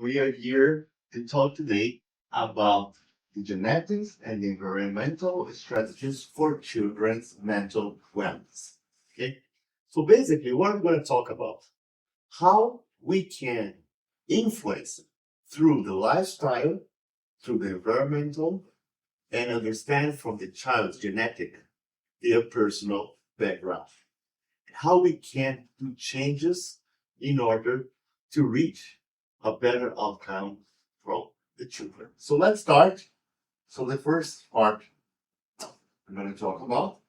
We are here to talk today about the genetics and the environmental strategies for children's mental wellness. Okay, so basically, what I'm going to talk about how we can influence through the lifestyle, through the environmental, and understand from the child's genetic, their personal background, how we can do changes in order to reach a better outcome from the children. So let's start. So the first part I'm going to talk about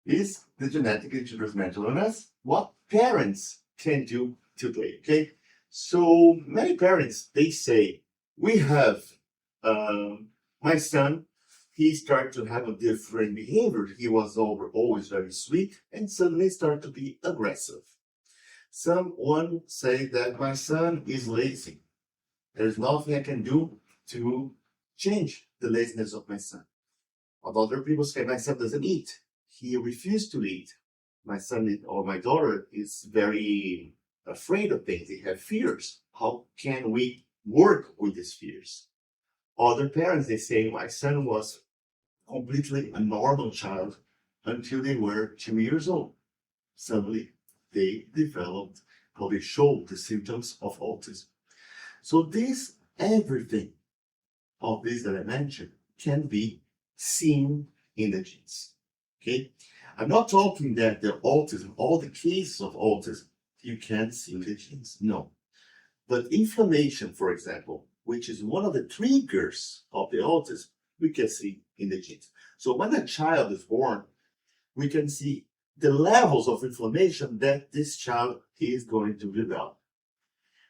is the genetic in children's mental illness, what parents can do today. Okay, so many parents, they say, we have my son, he started to have a different behavior. He was always very sweet and suddenly started to be aggressive. Someone say that my son is lazy. There's nothing I can do to change the laziness of my son. Other people say my son doesn't eat. He refused to eat. My son or my daughter is very afraid of things. They have fears. How can we work with these fears? Other parents, they say my son was completely a normal child until they were 2 years old. Suddenly, they developed or they showed the symptoms of autism. So this, everything of this that I mentioned can be seen in the genes. Okay? I'm not talking that the autism, all the cases of autism, you can't see in the genes. No. But inflammation, for example, which is one of the triggers of the autism, we can see in the genes. So when a child is born, we can see the levels of inflammation that this child is going to develop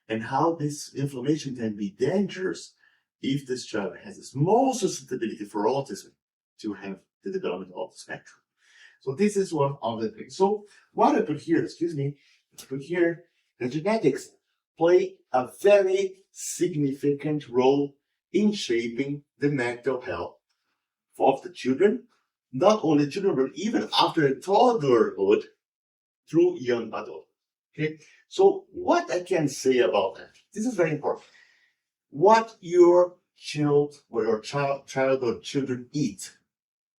and how this inflammation can be dangerous if this child has a small susceptibility for autism to have the development of the spectrum. So this is one of the things. So what I put here, the genetics play a very significant role in shaping the mental health of the children, not only children, but even after toddlerhood through young adult. Okay, so what I can say about that, this is very important. What your child or your child or children eat,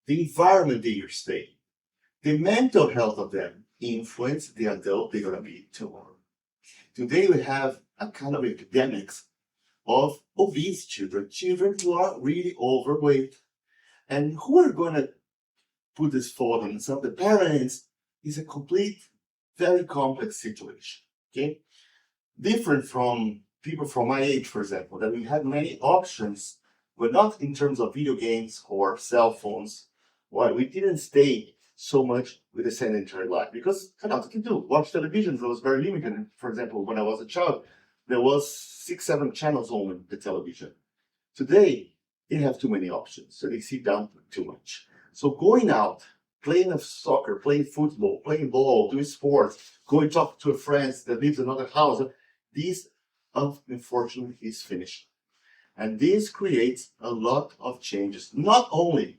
the environment they stay, the mental health of them influence the adult they're going to be tomorrow. Today we have a kind of epidemics of obese children who are really overweight. And who are going to put this forward on some of the parents is a complete, very complex situation. Okay? Different from people from my age, for example, that we had many options, but not in terms of video games or cell phones. Why? We didn't stay so much with a sedentary life because I had nothing to do. Watch television was very limited. For example, when I was a child, there was 6, 7 channels on the television. Today, they have too many options, so they sit down too much. So going out, playing soccer, playing football, playing ball, doing sports, going to talk to a friend that lives in another house, this unfortunately is finished. And this creates a lot of changes, not only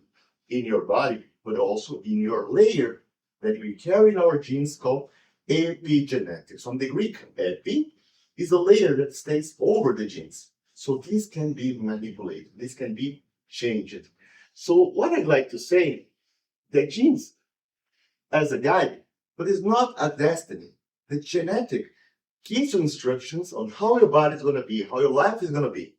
in your body, but also in your layer that we carry in our genes called epigenetics. From the Greek, epi is a layer that stays over the genes. So this can be manipulated, this can be changed. So what I'd like to say, the genes as a guide, but it's not a destiny. The genetic gives you instructions on how your body is going to be, how your life is going to be.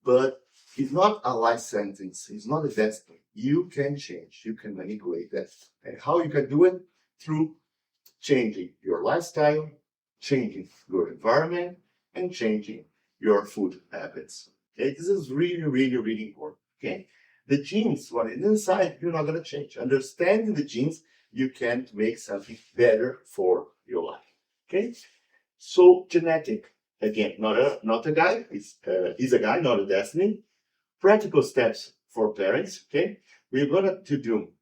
But it's not a life sentence, it's not a destiny. You can change, you can manipulate that. And how you can do it? Through changing your lifestyle, changing your environment, and changing your food habits. Okay, this is really, really, really important. Okay, the genes, what is inside, you're not going to change. Understanding the genes, you can make something better for your life. Okay, so genetic, again, not a guide. Is a guide, not a destiny. Practical steps for parents. Okay, we're going to do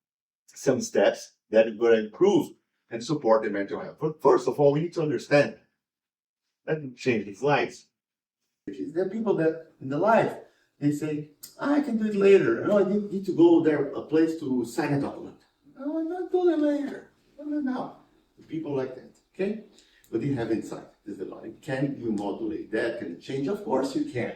some steps that are going to improve and support the mental health. But first of all, we need to understand that can change these lives. There are people that in the life they say, I can do it later. No, I need to go there a place to sign a document. No, I'm not doing it later. No. People like that, okay? But they have insight. This is the line. Can you modulate that? Can you change? Of course you can.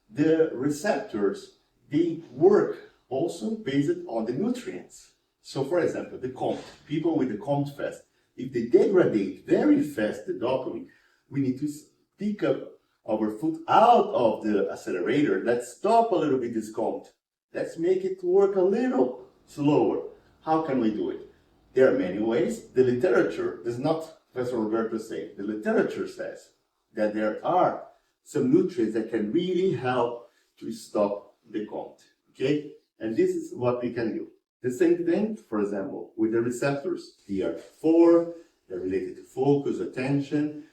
The receptors, they work also based on the nutrients. So for example, the COMT, people with the COMT fast, if they degrade very fast the dopamine, we need to pick up our foot out of the accelerator. Let's stop a little bit this COMT. Let's make it work a little slower. How can we do it? There are many ways. The literature does not, Professor Roberto say, the literature says that there are some nutrients that can really help to stop the COMT, okay? And this is what we can do. The same thing, for example, with the receptors. DR4, they're related to focus, attention.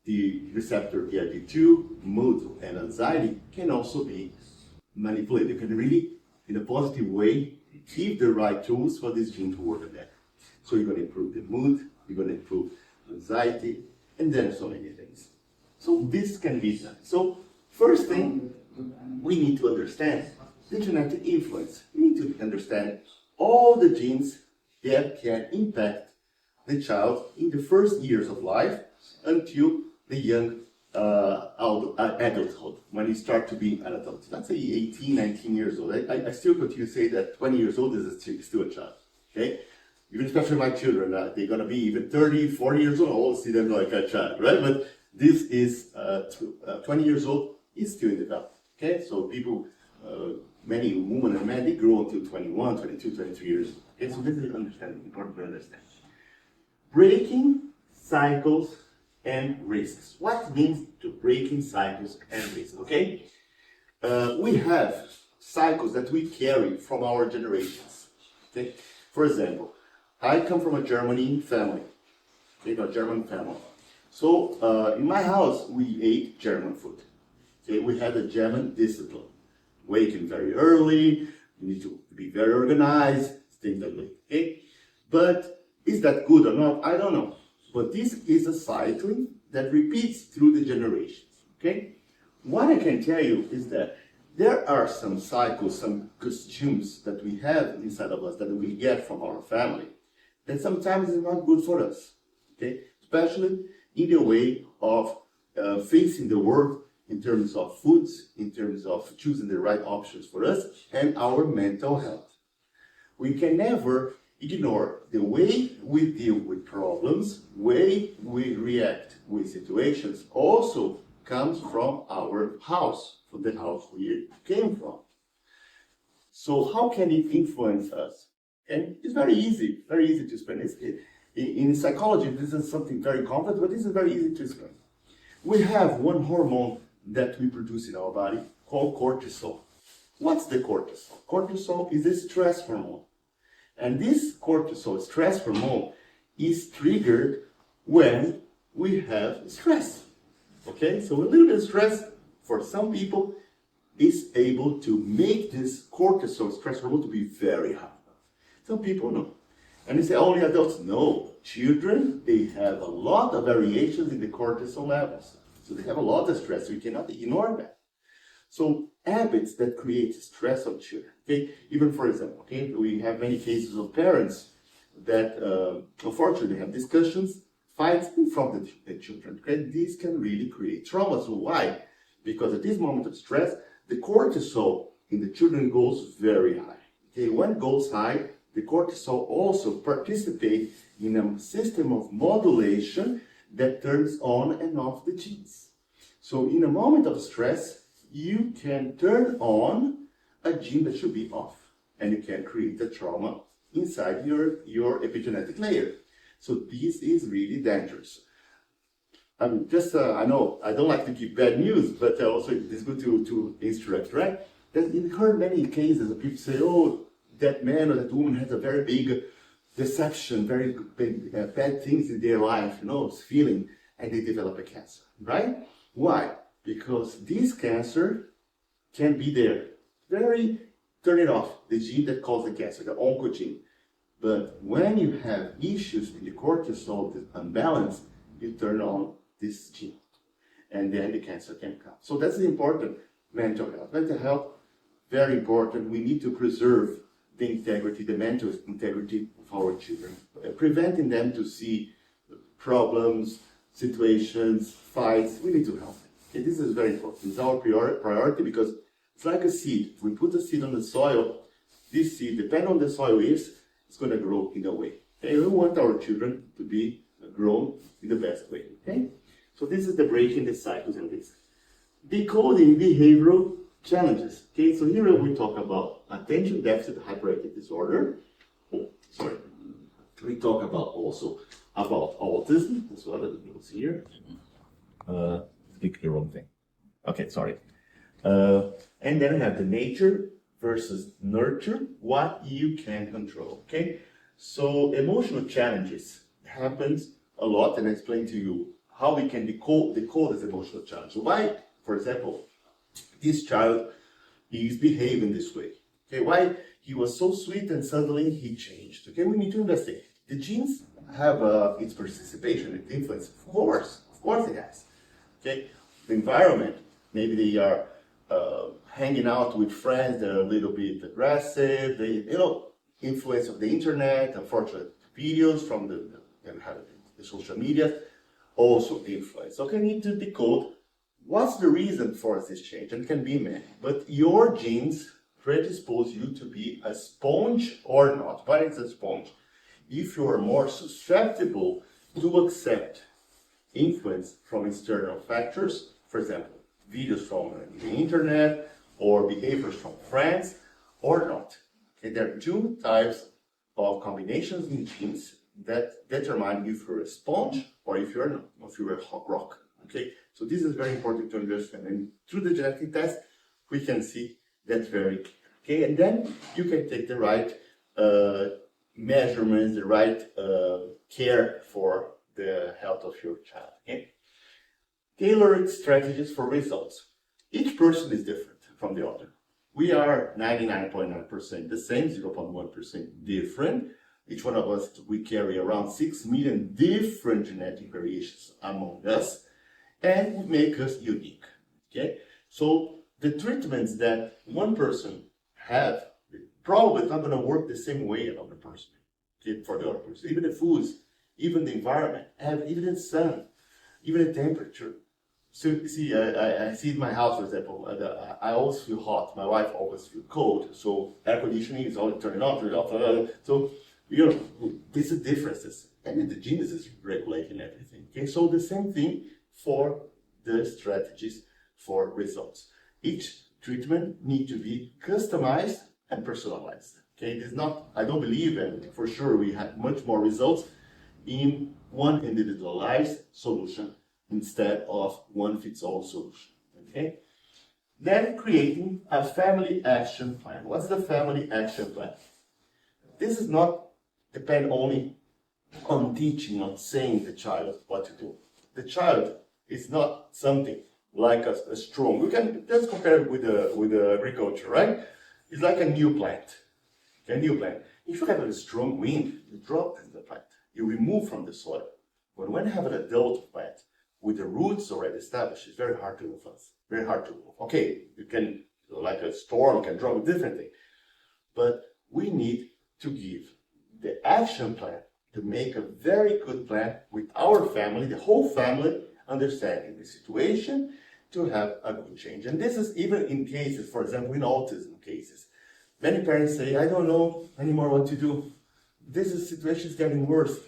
The receptor DR2, mood and anxiety can also be manipulated. You can really, in a positive way, give the right tools for this gene to work on that. So you're going to improve the mood, you're going to improve anxiety, and then so many things. So this can be done. So first thing, we need to understand the genetic influence. We need to understand all the genes that can impact the child in the first years of life until the young adulthood, when you start to be an adult. Let's say 18, 19 years old. I still continue to say that 20 years old is still a child, okay? Even especially my children, they're going to be even 30, 40 years old, I will see them like a child, right? But this is 20 years old, is still in development, okay? So people, many women and men, they grow until 21, 22, 23 years old, okay? So this is important to understand. Breaking cycles and risks. What means to breaking cycles and risks, okay? We have cycles that we carry from our generations, okay? For example, I come from a German family, okay, a German family. So in my house, we ate German food, okay? We had a German discipline. Waking very early, you need to be very organized, things like that, okay? But is that good or not? I don't know. But this is a cycling that repeats through the generations, okay? What I can tell you is that there are some cycles, some costumes that we have inside of us that we get from our family that sometimes is not good for us, okay? Especially in the way of facing the world in terms of foods, in terms of choosing the right options for us and our mental health. We can never ignore the way we deal with problems, way we react with situations also comes from our house, from the house we came from. So how can it influence us? And it's very easy to explain. In psychology, this is something very complex, but this is very easy to explain. We have one hormone that we produce in our body called cortisol. What's the cortisol? Cortisol is a stress hormone. And this cortisol stress hormone is triggered when we have stress. Okay, so a little bit of stress for some people is able to make this cortisol stress hormone to be very high. Some people know. And they say only adults. No, children, they have a lot of variations in the cortisol levels. So they have a lot of stress. We cannot ignore that. So habits that create stress on children, okay? Even for example, okay, we have many cases of parents that unfortunately have discussions, fights in front of the children, okay? These can really create trauma. So why? Because at this moment of stress, the cortisol in the children goes very high, okay? When it goes high, the cortisol also participates in a system of modulation that turns on and off the genes. So in a moment of stress, you can turn on a gene that should be off, and you can create a trauma inside your epigenetic layer. So this is really dangerous. I mean, I know I don't like to give bad news, but also it's good to instruct, right? We've heard many cases of people say, oh, that man or that woman has a very big deception, very big, bad things in their life, feeling, and they develop a cancer, right? Why? Because this cancer can be there. Turn it off, the gene that causes the cancer, the oncogene. But when you have issues in the cortisol, the imbalance, you turn on this gene. And then the cancer can come. So that's the important mental health. Mental health, very important. We need to preserve the integrity, the mental integrity of our children. Preventing them to see problems, situations, fights, we need to help them. Okay, this is very important. It's our priority because it's like a seed. We put a seed on the soil. This seed, depending on the soil is, it's going to grow in a way. Okay, we want our children to be grown in the best way. Okay, so this is the breaking the cycles and this. Decoding behavioral challenges. Okay, so here we talk about attention deficit hyperactive disorder. We talk about also about autism as well as the notes here. Click the wrong thing. Okay, sorry. And then we have the nature versus nurture, what you can control. Okay, so emotional challenges happens a lot, and I explain to you how we can decode this emotional challenge. So why, for example, this child is behaving this way? Okay, why he was so sweet and suddenly he changed? Okay, we need to investigate. The genes have its participation, its influence. Of course it has. Okay, the environment. Maybe they are hanging out with friends that are a little bit aggressive. They, influence of the internet, unfortunate videos from the social media also influence. Okay, we need to decode what's the reason for this change, and it can be many. But your genes predispose you to be a sponge or not. What is a sponge? If you are more susceptible to accept influence from external factors, for example, videos from the internet or behaviors from friends, or not. Okay, there are two types of combinations in genes that determine if you're a sponge or if you're not, if you're a rock. Okay, so this is very important to understand, and through the genetic test we can see that very clear. Okay, and then you can take the right measurements, the right care for the health of your child. Okay? Tailored strategies for results. Each person is different from the other. We are 99.9% the same, 0.1% different. Each one of us, we carry around 6 million different genetic variations among us, and would make us unique. Okay? So the treatments that one person have probably not going to work the same way another person, okay, for the other person. Even the foods, even the environment, even the sun, even the temperature. So you see, I see in my house, for example, I always feel hot. My wife always feels cold. So air conditioning is always turning on, turning off. So these are differences, and the genes is regulating everything. Okay, so the same thing for the strategies for results. Each treatment needs to be customized and personalized. Okay, it is not, I don't believe, and for sure we have much more results in one individualized solution instead of one fits all solution. Okay, then creating a family action plan. What's the family action plan? This is not depend only on teaching, on saying the child what to do. The child is not something like a strong. We can just compare it with agriculture, right? It's like a new plant. A new plant. If you have a strong wind, you drop the plant. You remove from the soil. But when you have an adult plant with the roots already established, it's very hard to influence. Very hard to move. Okay, you can, like a storm, can drop a different thing. But we need to give the action plan to make a very good plan with our family, the whole family, understanding the situation to have a good change. And this is even in cases, for example, in autism cases. Many parents say, I don't know anymore what to do. This situation is getting worse.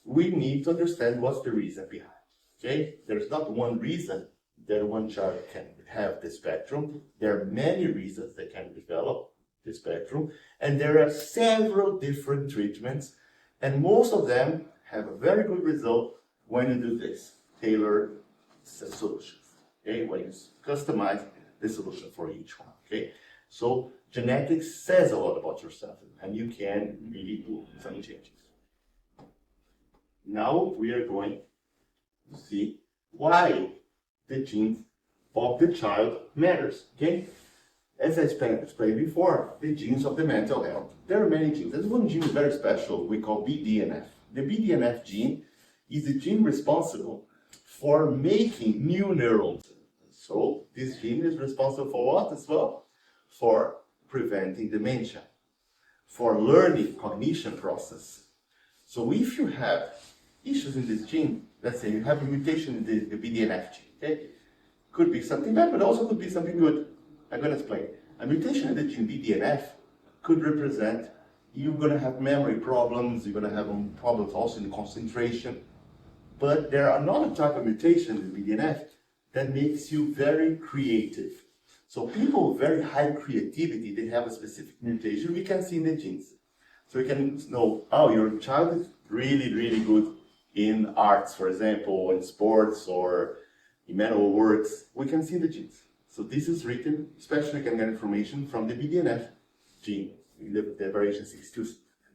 We need to understand what's the reason behind. Okay? There's not one reason that one child can have the spectrum. There are many reasons they can develop the spectrum. And there are several different treatments. And most of them have a very good result when you do this, tailored solutions. Okay, when you customize the solution for each one. Okay, so genetics says a lot about yourself, and you can really do some changes. Now we are going to see why the genes of the child matters. Okay, as I explained before, the genes of the mental health. There are many genes. There's one gene very special we call BDNF. The BDNF gene is the gene responsible for making new neurons. So this gene is responsible for what as well? For preventing dementia, for learning cognition process. So if you have issues in this gene, let's say you have a mutation in the BDNF gene, okay? Could be something bad, but also could be something good. I'm going to explain. A mutation in the gene BDNF could represent you're going to have memory problems, you're going to have problems also in concentration. But there are another type of mutation in BDNF that makes you very creative. So people with very high creativity, they have a specific mutation we can see in the genes. So we can know, oh, your child is really, really good in arts, for example, or in sports, or in manual works. We can see the genes. So this is written, especially we can get information from the BDNF gene. The variation 62,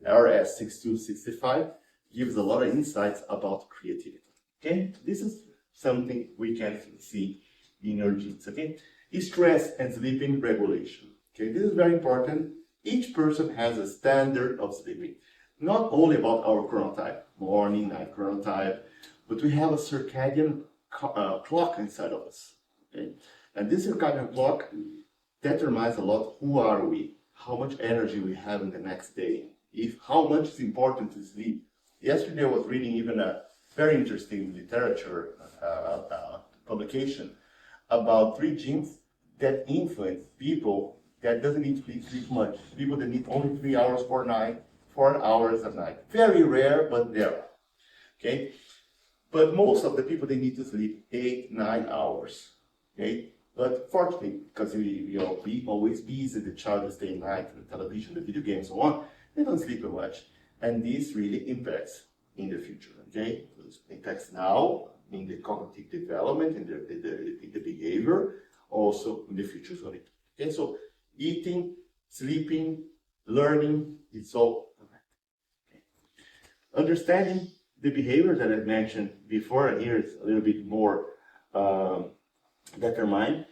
RS6265 gives a lot of insights about creativity. Okay, this is something we can see in your genes. Okay, stress and sleeping regulation. Okay, this is very important. Each person has a standard of sleeping, not only about our chronotype, morning, night chronotype, but we have a circadian clock inside of us. Okay, and this circadian clock determines a lot who are we, how much energy we have in the next day, how much is important to sleep. Yesterday I was reading even a very interesting literature publication about 3 genes that influence people that doesn't need to sleep much. People that need only 3 hours per night, 4 hours a night. Very rare, but there are. Okay? But most of the people, they need to sleep 8, 9 hours. Okay? But fortunately, because you'll be always busy, the child is staying night, the television, the video games, and so on, they don't sleep much. And this really impacts in the future. Okay? It impacts now in the cognitive development, in the behavior, also in the future. Okay, so eating, sleeping, learning, it's all okay. Understanding the behavior that I mentioned before, and here it's a little bit more determined.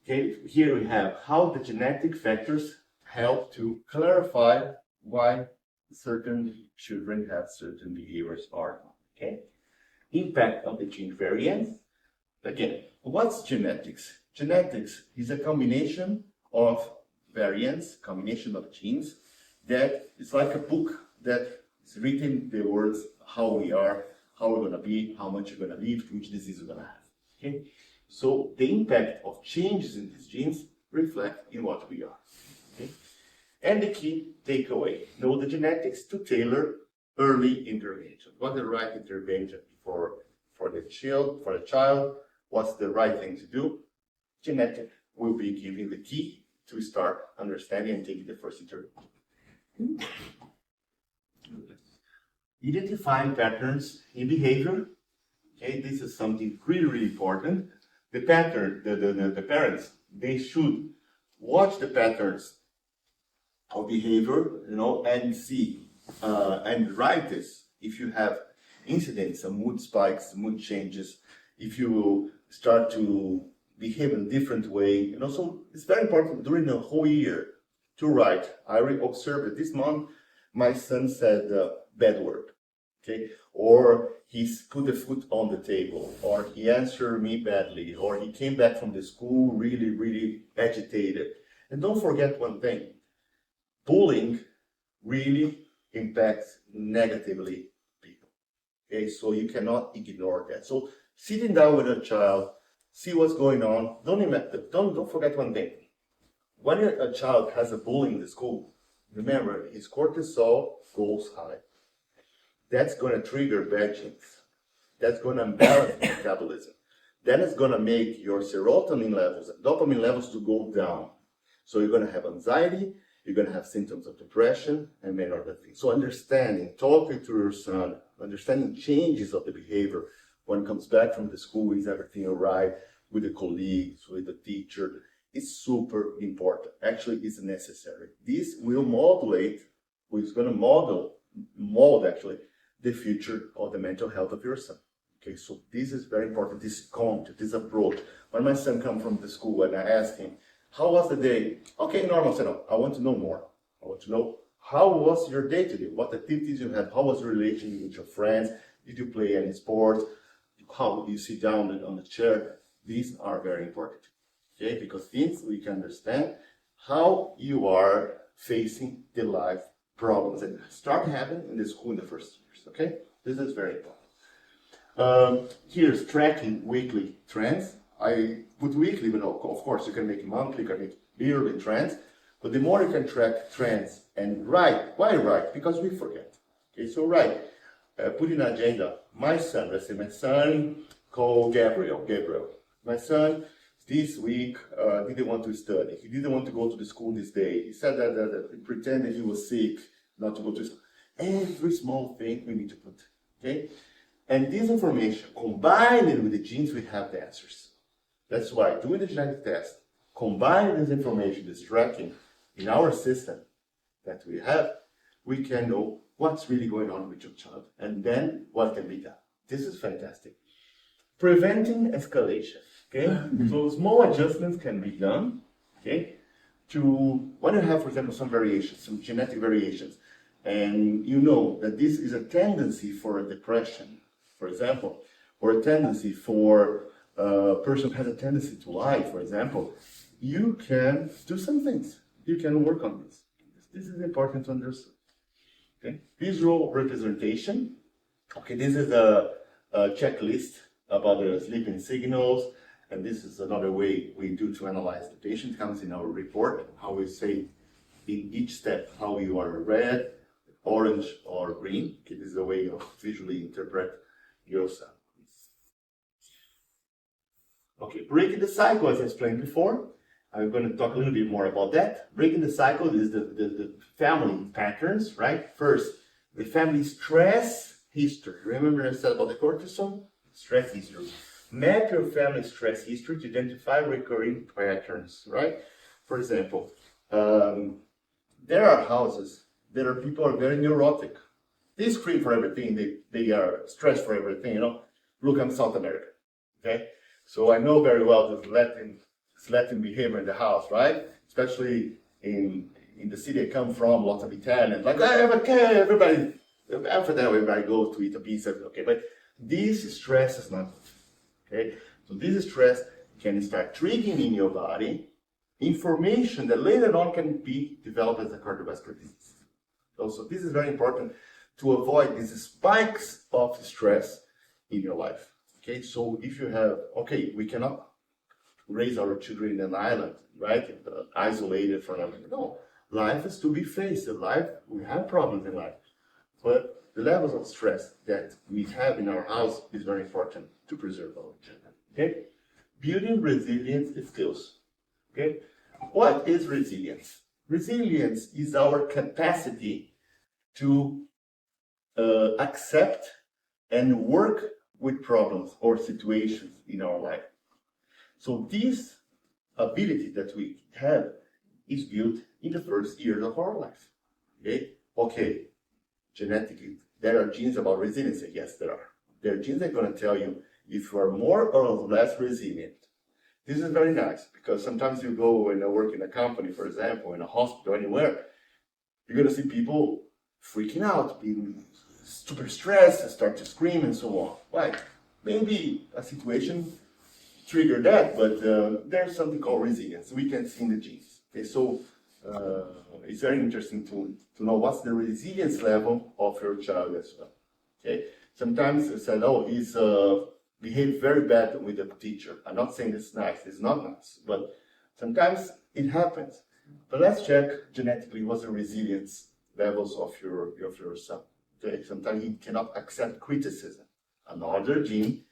Okay, here we have how the genetic factors help to clarify why certain children have certain behaviors or not. Okay, impact of the gene variants. Again, what's genetics? Genetics is a combination of variants, combination of genes, that is like a book that is written the words how we are, how we're going to be, how much you're going to live, which disease you're going to have. Okay, so the impact of changes in these genes reflect in what we are. Okay, and the key takeaway: know the genetics to tailor early intervention. What's the right intervention for the child? What's the right thing to do? Genetic will be giving the key to start understanding and taking the first intervention. Identifying patterns in behavior. Okay, this is something really, really important. The pattern, the parents, they should watch the patterns of behavior, and see and write this. If you have incidents, some mood spikes, mood changes, if you start to behave in a different way, so it's very important during the whole year to write. I observed that this month my son said bad word, okay, or he put a foot on the table, or he answered me badly, or he came back from the school really, really agitated. And don't forget one thing: bullying really impacts negatively people. Okay, so you cannot ignore that. So sitting down with a child, see what's going on. Don't forget one thing: when a child has a bullying in the school, remember his cortisol goes high. That's going to trigger bad genes. That's going to imbalance metabolism. That is going to make your serotonin levels and dopamine levels to go down. So you're going to have anxiety, you're going to have symptoms of depression, and many other things. So understanding, talking to your son, understanding changes of the behavior when he comes back from the school, is everything all right with the colleagues, with the teacher, is super important. Actually, it's necessary. This will mold actually the future of the mental health of your son. Okay, so this is very important, this content, this approach. When my son comes from the school and I ask him, how was the day? Okay, normal. So I want to know more. I want to know, how was your day today? What activities you had? How was your relationship with your friends? Did you play any sports? How do you sit down on the chair? These are very important. Okay, because things we can understand how you are facing the life problems that start happening in the school in the first years. Okay, this is very important. Here's tracking weekly trends. I put weekly, but of course you can make it monthly, you can make yearly trends. But the more you can track trends and write, why write? Because we forget. Okay, so write. Put in an agenda. My son, let's say my son called Gabriel. My son this week didn't want to study. He didn't want to go to the school this day. He said that he pretended he was sick, not to go to school. Every small thing we need to put. Okay? And this information, combined with the genes, we have the answers. That's why doing the genetic test, combining this information, this tracking in our system that we have, we can know what's really going on with your child and then what can be done. This is fantastic. Preventing escalation. Okay, so small adjustments can be done. Okay, to when you have, for example, some variations, some genetic variations, and you know that this is a tendency for a depression, for example, or a tendency for a person who has a tendency to lie, for example, you can do some things. You can work on this. This is important to understand. Okay, visual representation. Okay, this is a checklist about the sleeping signals, and this is another way we do to analyze the patient. It comes in our report, how we say in each step how you are red, orange, or green. Okay, this is a way of visually interpret yourself. Okay, breaking the cycle, as I explained before. I'm going to talk a little bit more about that. Breaking the cycle is the family patterns, right? First, the family stress history. Remember I said about the cortisol? Stress history. Map your family stress history to identify recurring patterns, right? For example, there are houses that are people are very neurotic. They scream for everything. They are stressed for everything, you know. Look, I'm South America, okay? So I know very well the Latin behavior in the house, right? Especially in the city I come from, lots of Italians, like, okay, everybody, after that, everybody goes to eat a pizza, okay? But this stress is not good, okay? So this stress can start triggering in your body information that later on can be developed as a cardiovascular disease. So this is very important to avoid these spikes of stress in your life, okay? So if you have, okay, we cannot raise our children in an island, right? Isolated from everything. No, life is to be faced. In life, we have problems in life. But the levels of stress that we have in our house is very important to preserve our children. Okay? Building resilience skills. Okay? What is resilience? Resilience is our capacity to accept and work with problems or situations in our life. So this ability that we have is built in the first years of our life. Okay, genetically, there are genes about resilience. Yes, there are. There are genes that are going to tell you if you are more or less resilient. This is very nice because sometimes you go and work in a company, for example, in a hospital, anywhere, you're going to see people freaking out, being super stressed, start to scream and so on. Why? Maybe a situation trigger that, but there's something called resilience. We can see in the genes. Okay, so it's very interesting to know what's the resilience level of your child as well. Okay, sometimes they said, oh, he's behaved very bad with the teacher. I'm not saying it's nice. It's not nice, but sometimes it happens. But let's check genetically what's the resilience levels of your son. Okay, sometimes he cannot accept criticism. Another gene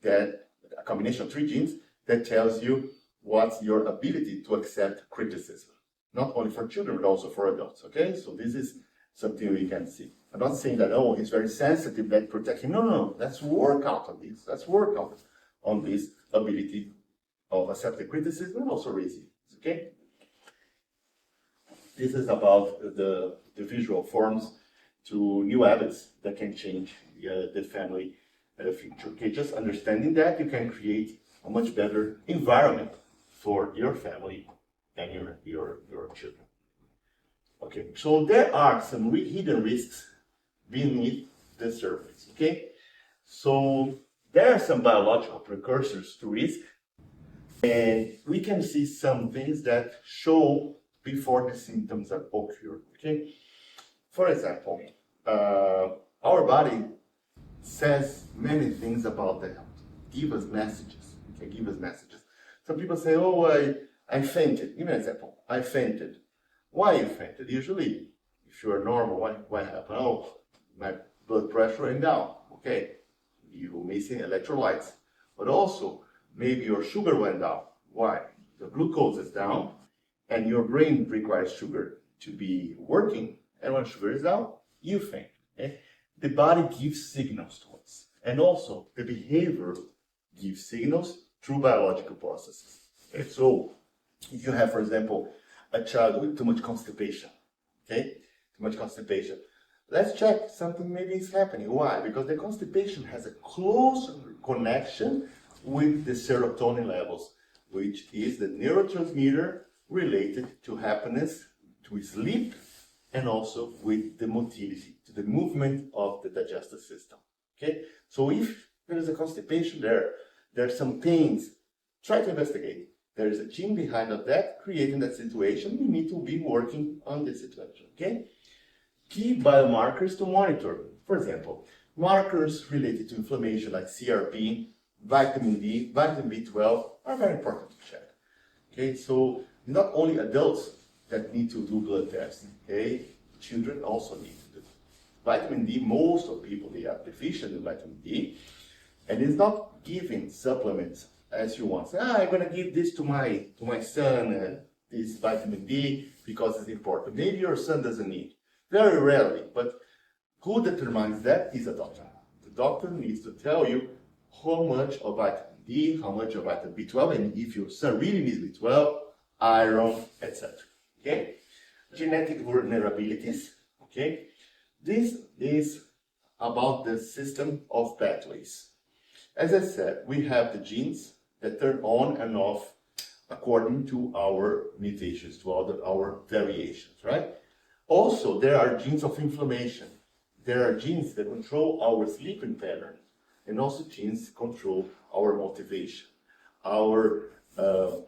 that a combination of 3 genes that tells you what's your ability to accept criticism, not only for children but also for adults. Okay, so this is something we can see. I'm not saying that he's very sensitive, that protect him. No. Let's work out on this. Let's work out on this ability of accepting criticism and also resilience. Okay, this is about the visual forms to new habits that can change the family future. Okay, just understanding that you can create a much better environment for your family and your children. Okay, so there are some hidden risks beneath the surface. Okay, so there are some biological precursors to risk, and we can see some things that show before the symptoms are occurred. Okay, for example, our body says many things about the health. Give us messages. Okay, give us messages. Some people say, oh, I fainted. Give me an example. I fainted. Why you fainted? Usually, if you are normal, what happened? Oh, my blood pressure went down. Okay, you're missing electrolytes. But also, maybe your sugar went down. Why? The glucose is down, and your brain requires sugar to be working. And when sugar is down, you faint. Okay? The body gives signals to us. And also, the behavior gives signals through biological processes. Okay? So, if you have, for example, a child with too much constipation, okay? Too much constipation. Let's check something maybe is happening. Why? Because the constipation has a close connection with the serotonin levels, which is the neurotransmitter related to happiness, to sleep, and also with the motility, to the movement of the digestive system. Okay? So if there is a constipation there are some pains, try to investigate. There is a gene behind of that, creating that situation. We need to be working on this situation, okay? Key biomarkers to monitor. For example, markers related to inflammation like CRP, vitamin D, vitamin B12 are very important to check. Okay, so not only adults that need to do blood tests, okay? Children also need to do. Vitamin D, most of people, they are deficient in vitamin D, and it's not giving supplements as you want. Say, I'm gonna give this to my son, this vitamin D, because it's important. Maybe your son doesn't need. Very rarely, but who determines that is a doctor. The doctor needs to tell you how much of vitamin D, how much of vitamin B12, and if your son really needs B12, iron, etc. Okay? Genetic vulnerabilities. Okay? This is about the system of pathways. As I said, we have the genes that turn on and off according to our mutations, to our variations, right? Also, there are genes of inflammation. There are genes that control our sleeping pattern, and also genes control our motivation, our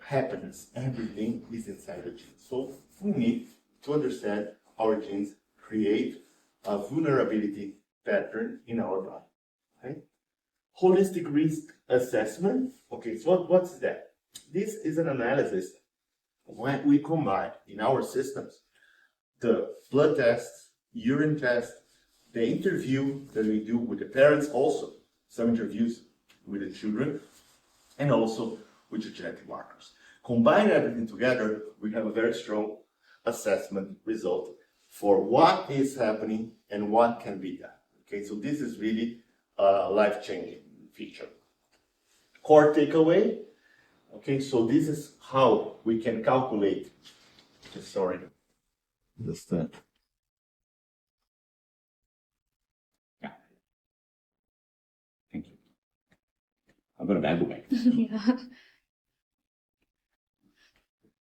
happiness. Everything is inside the genes. So we need to understand our genes create a vulnerability pattern in our body. Okay? Holistic risk assessment. Okay, so what's that? This is an analysis when we combine in our systems the blood tests, urine test, the interview that we do with the parents, also some interviews with the children, and also with the genetic markers. Combine everything together, we have a very strong assessment result for what is happening and what can be done. Okay, so this is really a life-changing feature. Core takeaway. Okay, so this is how we can calculate. Sorry. Just that. Yeah. Thank you. I'm gonna go back. Yeah.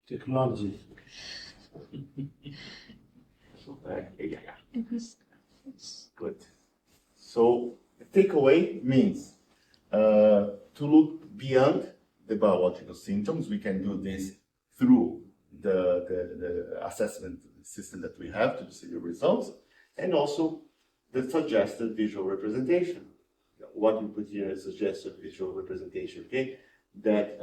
Technology. Yeah. Good. So the takeaway means to look beyond the biological symptoms. We can do this through the assessment system that we have to see the results, and also the suggested visual representation. What we put here is suggested visual representation, okay? That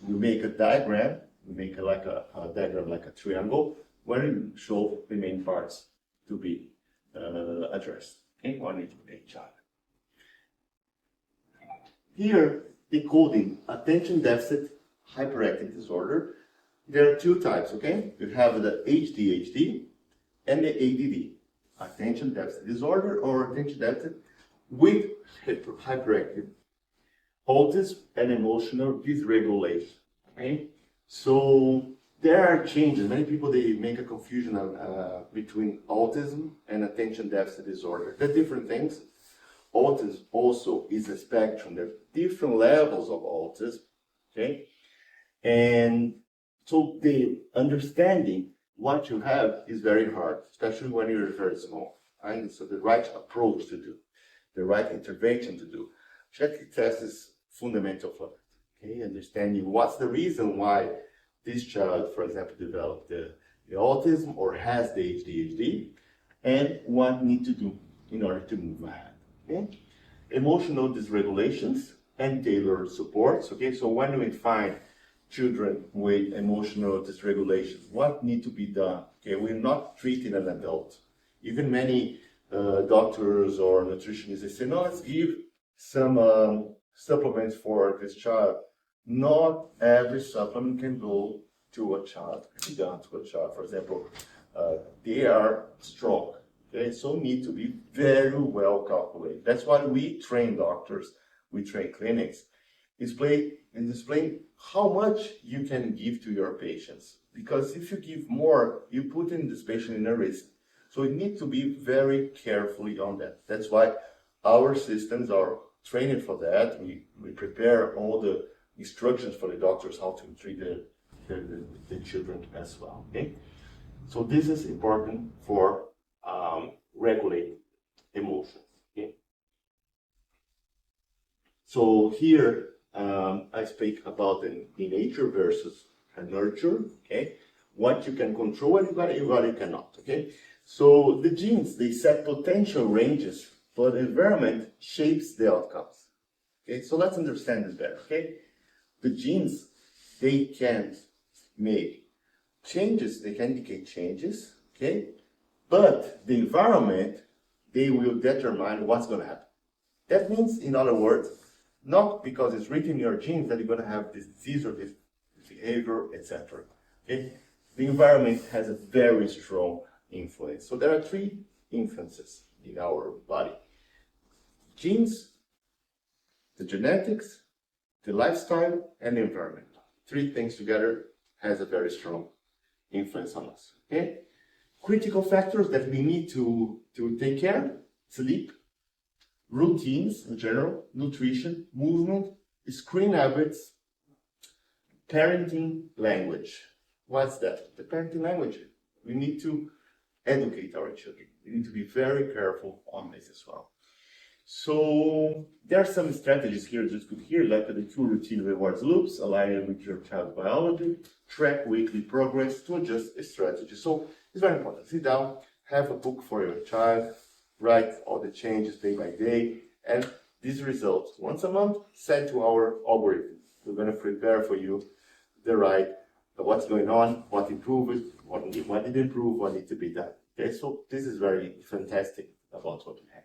you make a diagram, you make a diagram like a triangle, where you show the main parts to be addressed, okay, on each other. Here, decoding attention deficit hyperactive disorder. There are two types, okay? You have the ADHD and the ADD, attention deficit disorder or attention deficit with hyperactive, autism and emotional dysregulation, okay? So there are changes. Many people, they make a confusion between autism and attention deficit disorder. They're different things. Autism also is a spectrum. There are different levels of autism, okay? And so the understanding what you have is very hard, especially when you're very small, right? So the right approach to do, the right intervention to do. Genetic test is fundamental for that, okay? Understanding what's the reason why this child, for example, developed the autism or has the ADHD, and what need to do in order to move ahead, okay? emotional dysregulations and tailored supports. Okay, so when we find children with emotional dysregulations, what need to be done? Okay, we're not treating an adult. Even many doctors or nutritionists, they say, no, let's give some supplements for this child. Not every supplement can go to a child, can be done to a child. For example, they are strong. Okay, so need to be very well calculated. That's why we train doctors, we train clinics, explain how much you can give to your patients. Because if you give more, you put in this patient in a risk. So you need to be very carefully on that. That's why our systems are trained for that. We prepare all the instructions for the doctors how to treat the children as well. Okay, so this is important for regulate emotions. Okay, so here I speak about the nature versus nurture. Okay, what you can control and what you cannot. Okay, so the genes, they set potential ranges, but the environment shapes the outcomes. Okay, so let's understand this better. Okay, the genes, they can make changes, they can indicate changes. Okay, but the environment, they will determine what's going to happen. That means, in other words, not because it's written in your genes that you're going to have this disease or this behavior, etc. Okay? The environment has a very strong influence. So there are three influences in our body: genes, the genetics, the lifestyle, and the environment. Three things together has a very strong influence on us. Okay? Critical factors that we need to take care: sleep, routines in general, nutrition, movement, screen habits, parenting language. What's that? The parenting language. We need to educate our children. We need to be very careful on this as well. So there are some strategies here just put here, like the 2 routine rewards loops, align with your child's biology, track weekly progress to adjust a strategy. So it's very important. Sit down, have a book for your child, write all the changes day by day, and these results once a month sent to our algorithm. We're going to prepare for you the right, what's going on, what improved, what did improve, what needs to be done. Okay, so this is very fantastic about what we have.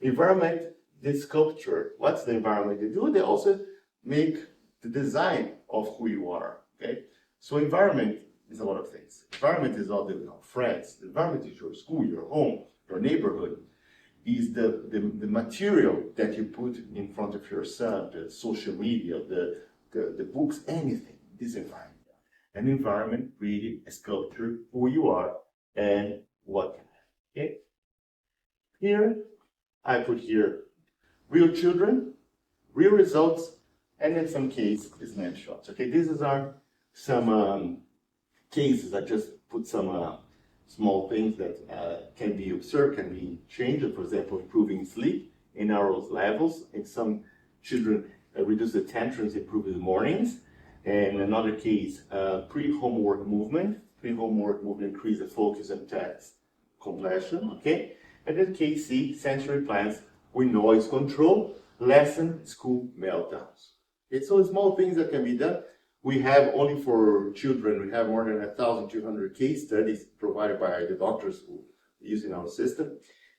Environment, the sculpture. What's the environment they do? They also make the design of who you are. Okay, so environment is a lot of things. Environment is all the friends. The environment is your school, your home, your neighborhood. Is the material that you put in front of your son, the social media, the books, anything. This environment. An environment really sculpture who you are and what can happen. Okay. Here I put here real children, real results, and in some case snapshots. Okay, these are some cases. I just put some small things that can be observed, can be changed. For example, improving sleep in our levels. In some children, reduce the tantrums, improve the mornings. And another case, pre-homework movement. Pre-homework movement increase the focus and task completion. Okay. And then case C, sensory plans with noise control, lessen school meltdowns. Okay, so small things that can be done. We have only for children, we have more than 1,200 case studies provided by the doctors who use in our system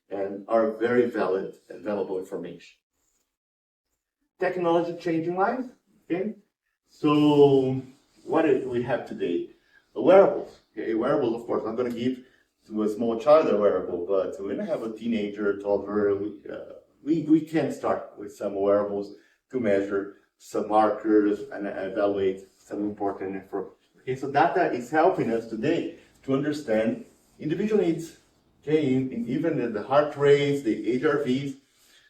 and are very valid and valuable information. Technology changing lives. Okay, so what do we have today? Wearables. Okay, wearables, of course, I'm going to give to a small child a wearable, but when I have a teenager, toddler, we can start with some wearables to measure some markers and evaluate some important information. Okay, so data is helping us today to understand individual needs. Okay, even the heart rates, the HRVs,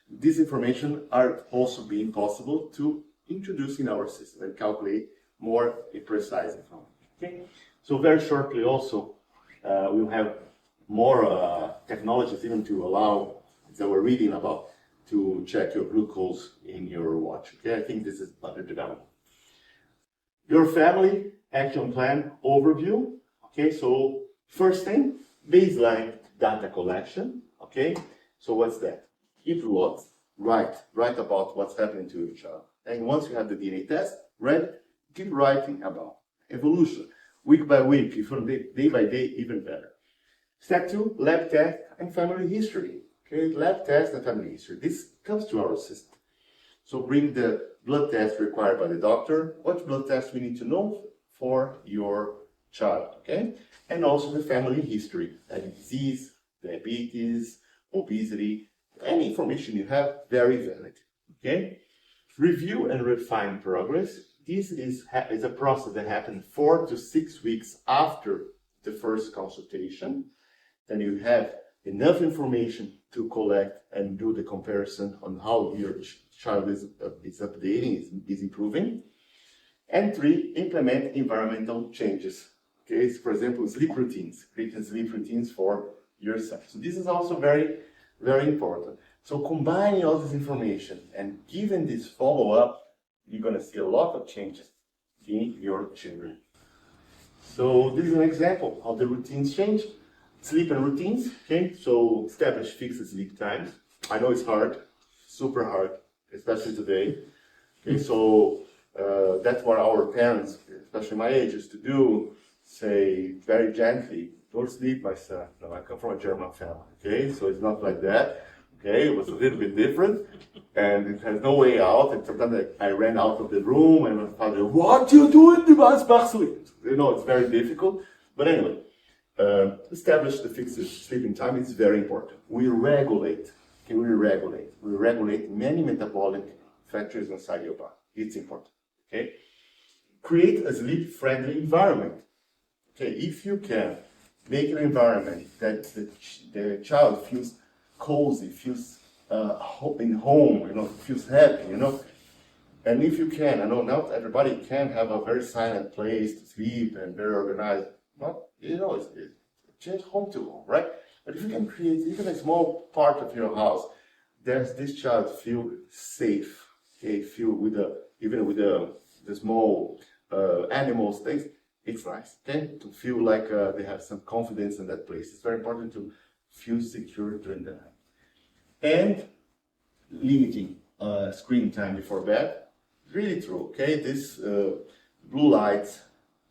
this information are also being possible to introduce in our system and calculate more precise information. Okay, so very shortly also we'll have more technologies even to allow that we're reading about to check your glucose in your watch. Okay, I think this is under development. Your family action plan overview. Okay, so first thing, baseline data collection. Okay, so what's that? It was write about what's happening to your child. And once you have the DNA test ready, keep writing about evolution, week by week, if you're day by day, even better. Step 2, lab test and family history. Okay, lab test and family history. This comes to our system. So bring the blood test required by the doctor, what blood test we need to know for your child, okay? And also the family history, like disease, diabetes, obesity, any information you have, very valid, okay? Review and refine progress. This is a process that happens 4 to 6 weeks after the first consultation. Then you have enough information to collect and do the comparison on how your child is updating, is improving. And 3, implement environmental changes. Okay, so for example, sleep routines, create sleep routines for yourself. So this is also very, very important. So combining all this information and given this follow-up, you're going to see a lot of changes in your children. So this is an example of the routines change. Sleep and routines, okay? So establish fixed sleep times. I know it's hard, super hard, especially today. Okay, so that's what our parents, especially my age, used to do. Say very gently, don't sleep, my son. No, I come from a German family, okay? So it's not like that. Okay, it was a little bit different, and it has no way out. And sometimes I ran out of the room, and my father, "What you doing, was machst du?" You know, it's very difficult. But anyway, establish the fixed sleeping time. It's very important. We regulate. Okay, we regulate many metabolic factors inside your body. It's important. Okay, create a sleep-friendly environment. Okay, if you can make an environment that the child feels cozy, feels in home, you know, feels happy, you know. And if you can, I know not everybody can have a very silent place to sleep and very organized. Not, you know, it's change home to home, right? But if you can create even a small part of your house, there's this child feel safe, okay, feel with the small animals, things. It's nice, okay, to feel like they have some confidence in that place. It's very important to feel secure during the night. And limiting screen time before bed, really true, okay? This blue light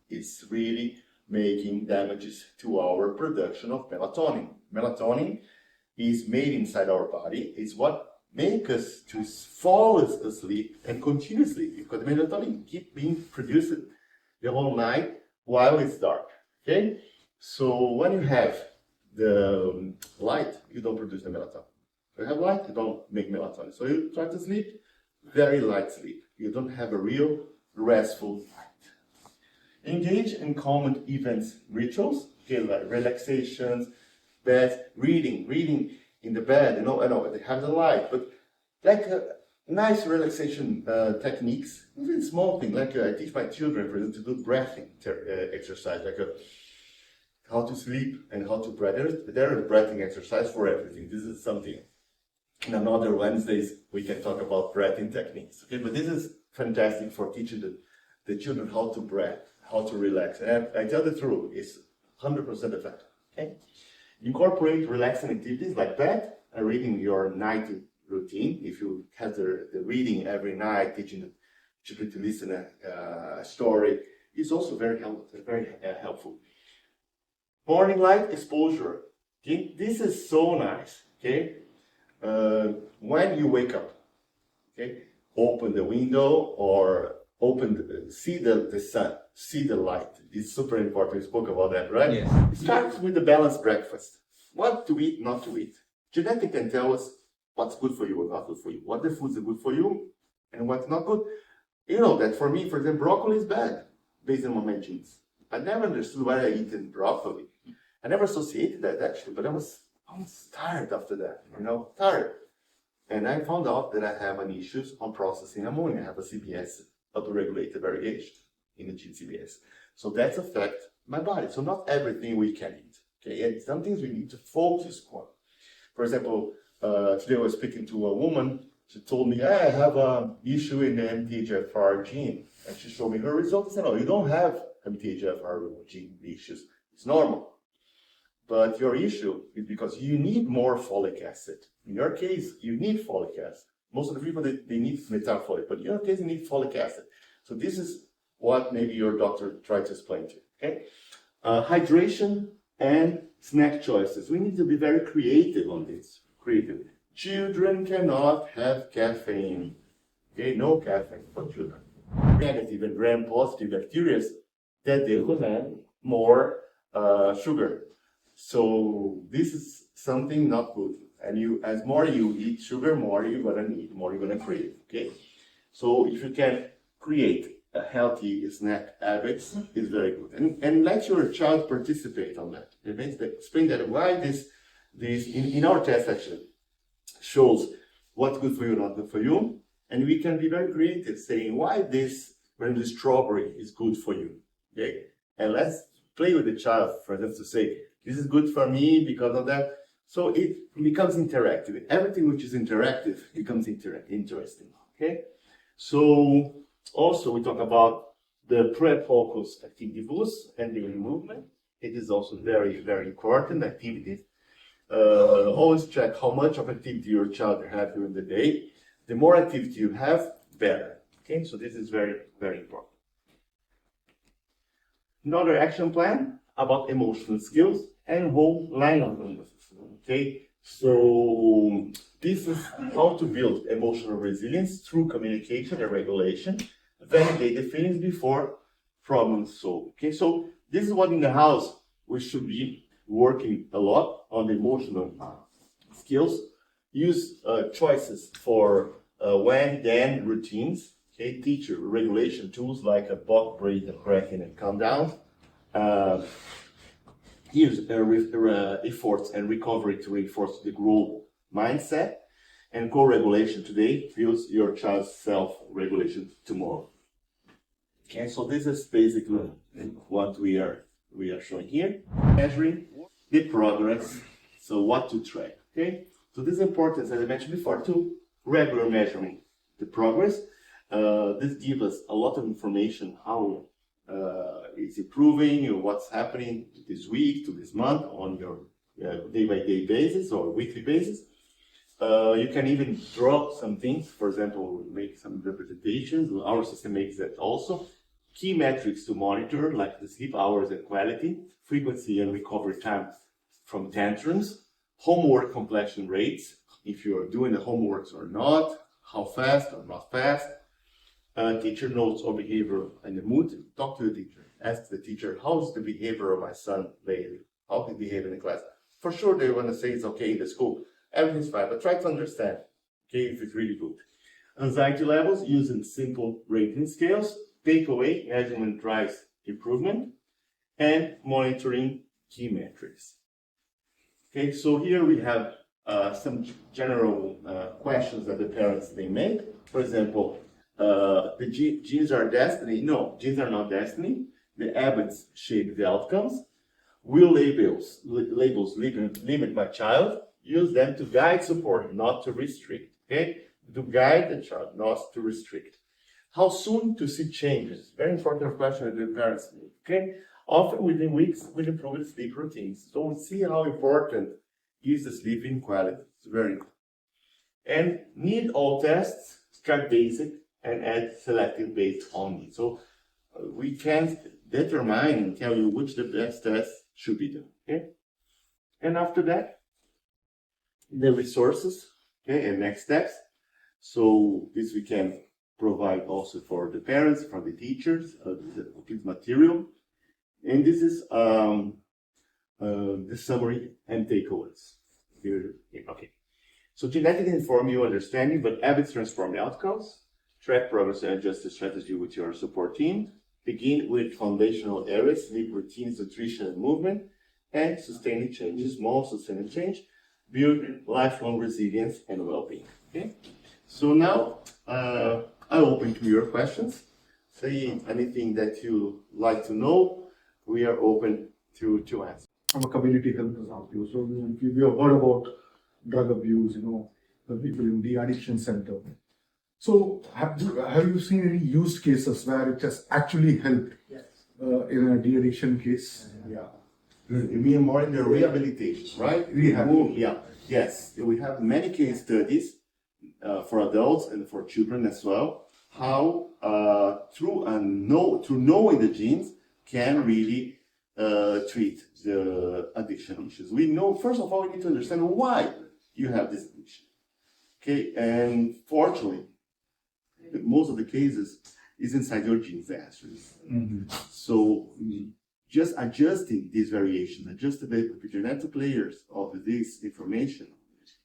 is really making damages to our production of melatonin. Melatonin is made inside our body. It's what makes us to fall asleep and continue sleeping, because melatonin keep being produced the whole night while it's dark, okay? So when you have the light, you don't produce the melatonin. You have light, you don't make melatonin. So you try to sleep, very light sleep. You don't have a real restful night. Engage in common events, rituals, okay, like relaxations, bed, reading in the bed, you know, I know they have the light, but like nice relaxation techniques, even small things, like I teach my children, for example, to do breathing exercise, like how to sleep and how to breathe. There is breathing exercise for everything. This is something. In another Wednesdays, we can talk about breathing techniques. Okay, but this is fantastic for teaching the children how to breathe, how to relax. And I tell the truth, it's 100% effective. Okay, incorporate relaxing activities like that, and reading your night routine. If you have the reading every night, teaching the children to listen a story, is also very helpful. Morning light exposure. Okay, this is so nice. Okay. When you wake up, okay, open the window or see the sun, see the light. It's super important. We spoke about that, right? Yes. It starts with the balanced breakfast. What to eat, not to eat. Genetics can tell us what's good for you or not good for you. What the foods are good for you and what's not good. You know that for me, for example, broccoli is bad based on my genes. I never understood why I eat broccoli. I never associated that actually, but I was tired after that, you know, tired. And I found out that I have an issue on processing ammonia. I have a CBS, upregulated variation in the gene CBS. So that's affect my body. So not everything we can eat, okay? And some things we need to focus on. For example, today I was speaking to a woman. She told me, I have an issue in the MTHFR gene. And she showed me her results. I said, no, you don't have MTHFR gene issues. It's normal. But your issue is because you need more folic acid. In your case, you need folic acid. Most of the people, they need methamphetamine, but in your case, you need folic acid. So this is what maybe your doctor tried to explain to you, okay? Hydration and snack choices. We need to be very creative on this. Creative. Children cannot have caffeine. Okay, no caffeine for children. Negative and gram-positive bacteria that they will have more sugar. So this is something not good. And as more you eat sugar, more you're gonna need, more you're gonna crave. Okay. So if you can create a healthy snack habits, is very good. And let your child participate on that. Explain that why this in our test actually shows what's good for you, not good for you. And we can be very creative saying why this strawberry is good for you. Okay? And let's play with the child for them to say, this is good for me because of that. So it becomes interactive. Everything which is interactive becomes interesting. Okay? So also we talk about the pre-focused activity boost and daily movement. It is also very, very important activity. Always check how much of activity your child has during the day. The more activity you have, better. Okay, so this is very, very important. Another action plan about emotional skills and whole line of numbers. Okay, so this is how to build emotional resilience through communication and regulation. Validate the feelings before problems solved. Okay, so this is what in the house we should be working a lot on the emotional skills. Use choices for when, then routines. Okay, teacher regulation tools like a box, breathe, breath in, and calm down. Use efforts and recovery to reinforce the growth mindset. And co-regulation today fuels your child's self-regulation tomorrow. Okay, so this is basically what we are showing here. Measuring the progress. So what to track. Okay, so this is important, as I mentioned before, to regular measuring the progress. This gives us a lot of information how it's improving, what's happening this week to this month on your day-by-day basis or weekly basis. You can even draw some things, for example, make some representations. Our system makes that also. Key metrics to monitor, like the sleep hours and quality, frequency and recovery time from tantrums, homework completion rates, if you're doing the homeworks or not, how fast or not fast, teacher notes or behavior and the mood. Talk to the teacher. Ask the teacher, how's the behavior of my son lately? How he behave in the class? For sure, they want to say it's okay in the school. Everything's fine, but try to understand, okay, if it's really good. Anxiety levels using simple rating scales. Takeaway measurement drives improvement, and monitoring key metrics. Okay, so here we have some general questions that the parents they make. For example, the genes are destiny. No, genes are not destiny. The habits shape the outcomes. Will labels limit my child? Use them to guide support, not to restrict. Okay, to guide the child, not to restrict. How soon to see changes? Very important question that the parents make. Okay, often within weeks with improved sleep routines. So we see how important is the sleeping quality. It's very important. And need all tests, start basic and add selective based on need. So we can determine and tell you which the best tests should be done. Okay, and after that, the resources. Okay, and next steps. So this we can provide also for the parents, for the teachers, this material. And this is the summary and takeaways. Here, okay. So genetics inform your understanding, but habits transform the outcomes. Track progress and adjust the strategy with your support team. Begin with foundational areas, sleep routines, nutrition, and movement, and sustaining changes, small sustaining change. Build lifelong resilience and well-being. Okay. So now I open to your questions. Say anything that you like to know. We are open to answer. I'm a community health example. So we have heard about drug abuse, the people in the addiction center. So have you seen any use cases where it has actually helped in a de-addiction case? Yeah. You mean more in the rehabilitation, right? Rehab. Yeah. Yes. We have many case studies. for adults and for children as well, how through knowing the genes can really treat the addiction issues. We know, first of all, we need to understand why you have this addiction. Okay, and fortunately, most of the cases is inside your genes actually. So just adjusting this variation, adjusting the epigenetic layers of this information,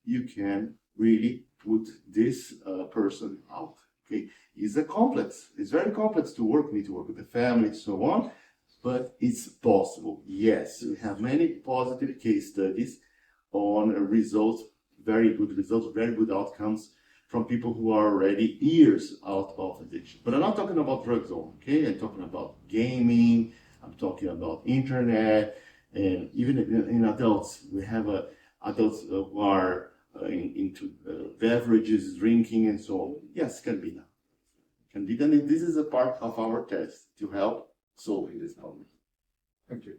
you can really put this person out. Okay, it's complex. It's very complex to work. You need to work with the family and so on, but it's possible. Yes, we have many positive case studies on results, very good results, very good outcomes from people who are already years out of addiction. But I'm not talking about drugs only. Okay, I'm talking about gaming. I'm talking about internet, and even in adults, we have adults who are into beverages, drinking, and so on. Yes, can be done. Can be done. And this is a part of our test to help solving this problem. Thank you.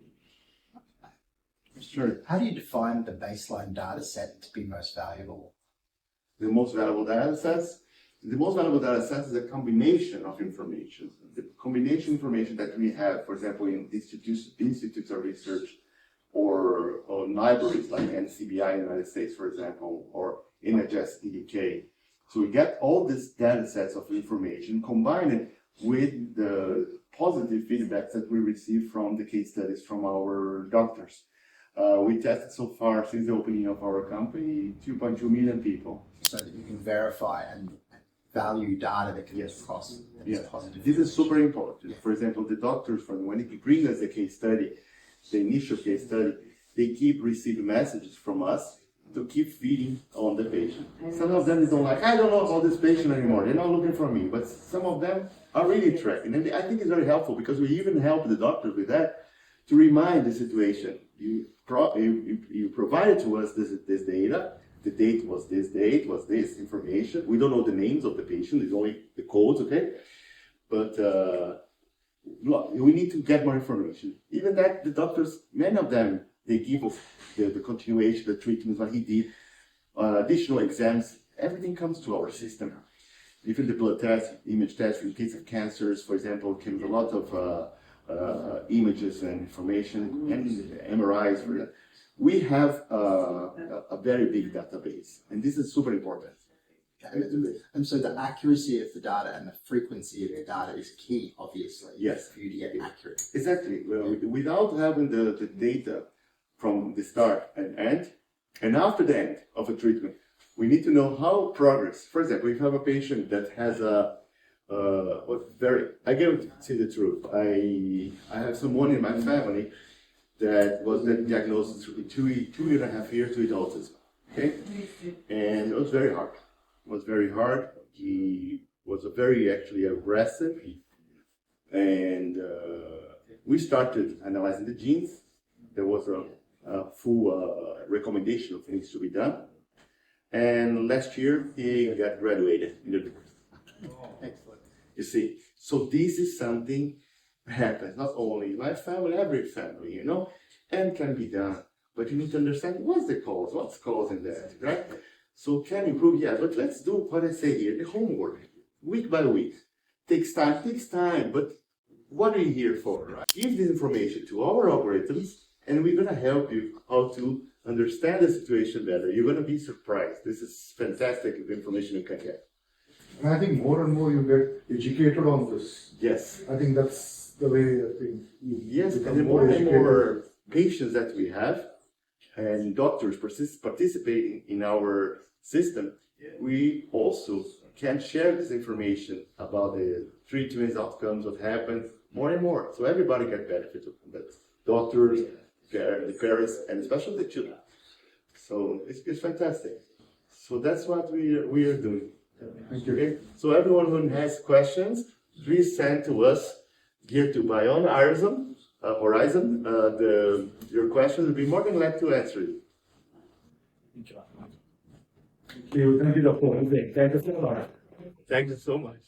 Sure. How do you define the baseline data set to be most valuable? The most valuable data sets? The most valuable data set is a combination of information. The combination information that we have, for example, in institutes of research or libraries like NCBI in the United States, for example, or NHS in the UK. So we get all these data sets of information, combine it with the positive feedback that we receive from the case studies from our doctors. We tested so far, since the opening of our company, 2.2 million people. So that you can verify and value data that can Yes. cross. Yes, Positive. this is super important. For example, the doctors, when they bring us the case study, the initial case study, they keep receiving messages from us to keep feeding on the patient. Some of them don't like, I don't know about this patient anymore. They're not looking for me. But some of them are really tracking. And I think it's very helpful because we even help the doctors with that to remind the situation. You provided to us this data. The date was this date, was this information. We don't know the names of the patient, it's only the codes, okay? But look, we need to get more information. Even that, the doctors, many of them, they give us the continuation, the treatments, what he did, additional exams, everything comes to our system. Even the blood test, image test in case of cancers, for example, came with a lot of images and information, and MRIs for that. We have a very big database, and this is super important. And so the accuracy of the data and the frequency of the data is key, obviously. Yes. For you to get accurate. Exactly. Well, without having the data from the start and end, and after the end of a treatment, we need to know how progress. For example, if you have a patient that has I can say the truth. I have someone in my family that was then diagnosed with 2.5 years with autism. Okay, and it was very hard. It was very hard. He was very actually aggressive, and we started analyzing the genes. There was a full recommendation of things to be done, and last year he got graduated in the degree. Excellent. You see, so this is something happens not only in my family, every family, you know, and can be done. But you need to understand what's the cause, what's causing that, right? So can improve, yeah, but let's do what I say here, the homework, week by week. Takes time, but what are you here for, right? Give this information to our algorithms, and we're gonna help you how to understand the situation better. You're gonna be surprised. This is fantastic information you can get. And I think more and more you get educated on this. Yes. I think that's the way I think you Yes, and become the more more and educated. more patients that we have and doctors participating in our system, we also can share this information about the treatments, outcomes, what happens, more and more. So everybody can benefit from that. Doctors, the parents, and especially the children. So it's fantastic. So that's what we are doing. Thank you. Okay? So everyone who has questions, please send to us here to Beyond Horizon. Your questions will be more than glad to answer it. Thank you, Dr. Jose. Thank you so much. Thank you so much.